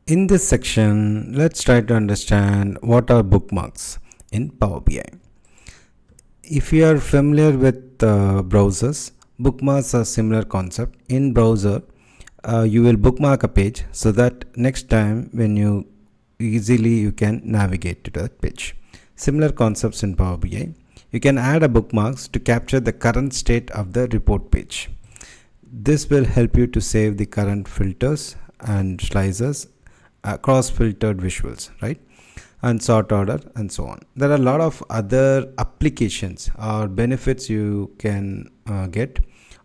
In this section, let's try to understand what are bookmarks in Power BI. If you are familiar with browsers, bookmarks are similar concept. In browser, you will bookmark a page so that next time when you can navigate to that page. Similar concepts in Power BI. You can add a bookmarks to capture the current state of the report page. This will help you to save the current filters and slicers, cross filtered visuals, right, and sort order and so on. There are a lot of other applications or benefits you can get,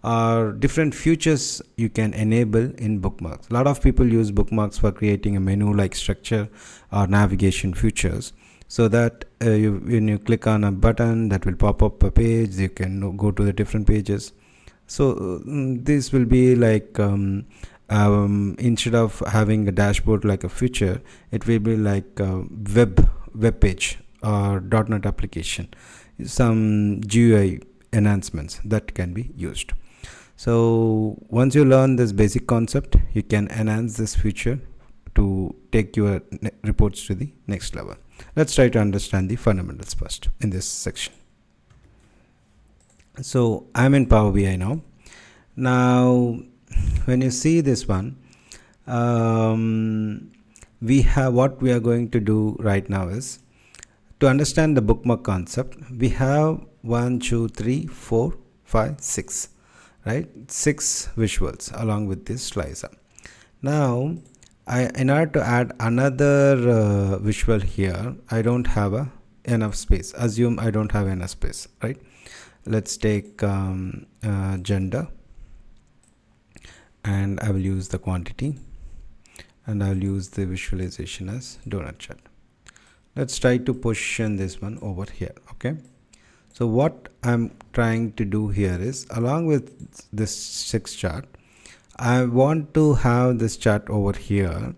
or different features you can enable in bookmarks. A lot of people use bookmarks for creating a menu like structure or navigation features, so that when you click on a button, that will pop up a page. You can go to the different pages. So this will be like instead of having a dashboard like a feature, it will be like a web page or .NET application, some GUI enhancements that can be used. So once you learn this basic concept, you can enhance this feature to take your reports to the next level. Let's try to understand the fundamentals first in this section. So I'm in Power BI now. Now when you see this one, we have what we are going to do right now is to understand the bookmark concept. We have 1, 2, 3, 4, 5, 6, right? 6 visuals along with this slicer. Now in order to add another visual here, I don't have enough space. Assume I don't have enough space, right? Let's take gender, and I will use the quantity, and I will use the visualization as donut chart. Let's try to position this one over here. Okay, so what I'm trying to do here is, along with this 6 chart, I want to have this chart over here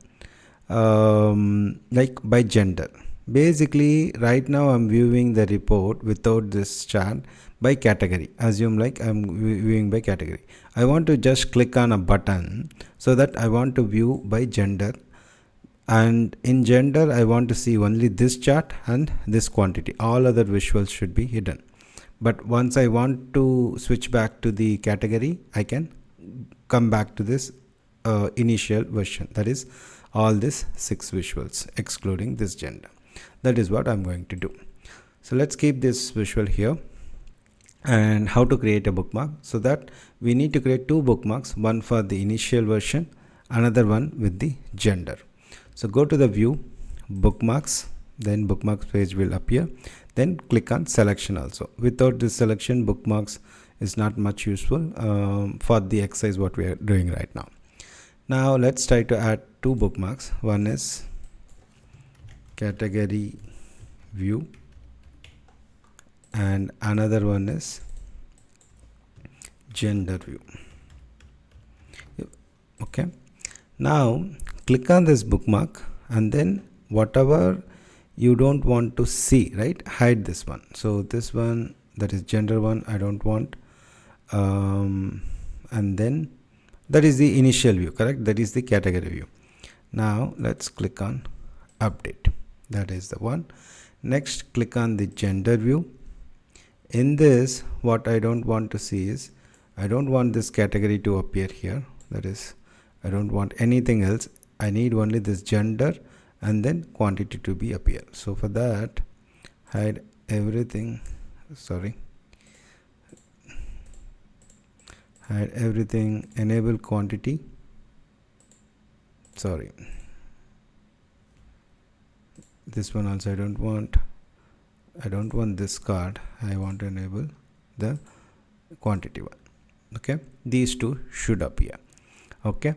like by gender. Basically right now I'm viewing the report without this chart by category. Assume like I'm viewing by category. I want to just click on a button so that I want to view by gender, and in gender I want to see only this chart and this quantity. All other visuals should be hidden. But once I want to switch back to the category, I can come back to this initial version, that is all this 6 visuals excluding this gender. That is what I'm going to do. So let's keep this visual here. And how to create a bookmark? So that we need to create 2 bookmarks, one for the initial version, another one with the gender. So go to the view, bookmarks, then bookmarks page will appear, then click on selection also. Without this selection, bookmarks is not much useful for the exercise what we are doing right now. Now let's try to add 2 bookmarks. One is category view, and another one is gender view. Okay, now click on this bookmark, and then whatever you don't want to see, right, hide this one. So this one, that is gender one, I don't want, and then that is the initial view, correct? That is the category view. Now let's click on update. That is the one. Next, click on the gender view. In this, what I don't want to see is, I don't want this category to appear here. That is, I don't want anything else. I need only this gender and then quantity to be appear. So for that, hide everything. Sorry, hide everything. Enable quantity. Sorry, this one also I don't want. I don't want this card. I want to enable the quantity one. Okay, these 2 should appear. Okay,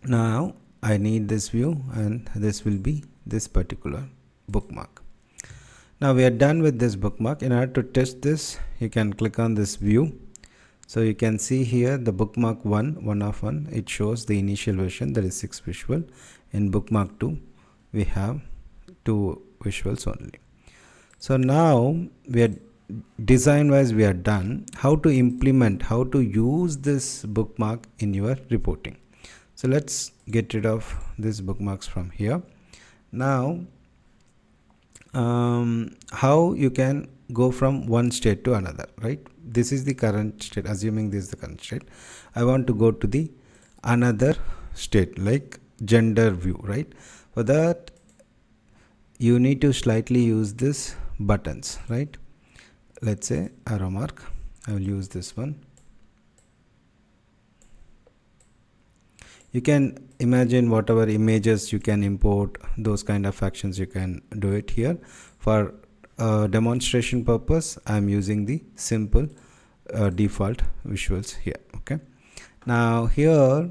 now I need this view, and this will be this particular bookmark. Now we are done with this bookmark. In order to test this, you can click on this view. So you can see here the bookmark 1 of 1, it shows the initial version, that is 6 visual. In bookmark 2, we have 2 visuals only. So now we are design wise we are done. How to implement, how to use this bookmark in your reporting. So let's get rid of this bookmarks from here. Now how you can go from one state to another, right? This is the current state. Assuming this is the current state, I want to go to the another state, like gender view, right? For that you need to slightly use this buttons, right? Let's say arrow mark. I will use this one. You can imagine whatever images you can import, those kind of actions you can do it here. For demonstration purpose, I am using the simple default visuals here. Okay, now here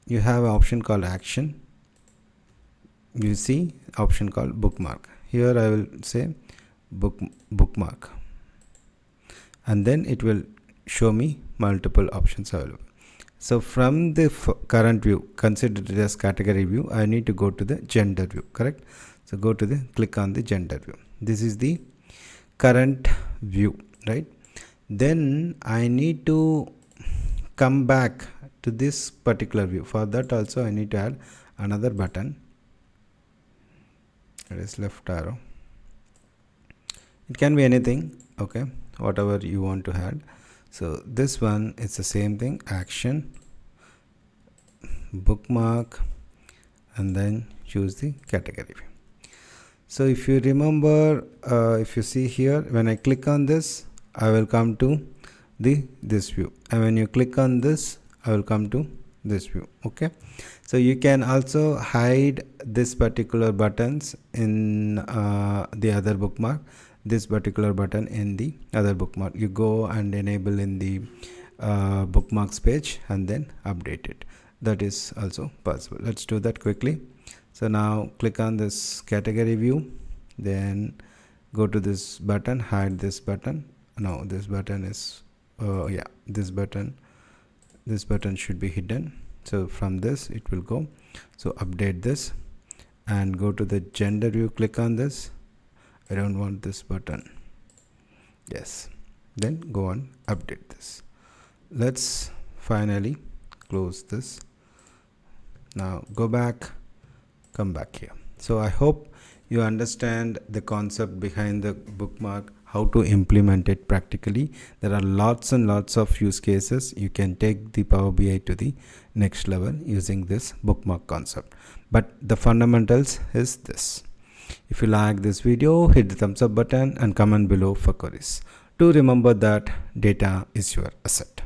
you have an option called action. You see option called bookmark. Here I will say bookmark, and then it will show me multiple options available. So from the current view, consider it as category view, I need to go to the gender view, correct? So go to the click on the gender view. This is the current view, right? Then I need to come back to this particular view. For that also I need to add another button. It is left arrow. It can be anything, okay, whatever you want to add. So this one is the same thing, action, bookmark, and then choose the category view. So if you remember, if you see here, when I click on this, I will come to this view, and when you click on this, I will come to this view. Okay, so you can also hide this particular buttons in the other bookmark, this particular button in the other bookmark. You go and enable in the bookmarks page and then update it. That is also possible. Let's do that quickly. So now click on this category view, then go to this button, hide this button. No, this button is this button should be hidden. So from this it will go. So update this and go to the gender view, click on this. I don't want this button. Yes, then go on update this. Let's finally close this. Now go back, come back here. So I hope you understand the concept behind the bookmark, how to implement it practically. There are lots and lots of use cases. You can take the Power BI to the next level using this bookmark concept, but the fundamentals is this. If you like this video, hit the thumbs up button and comment below for queries. Do remember that data is your asset.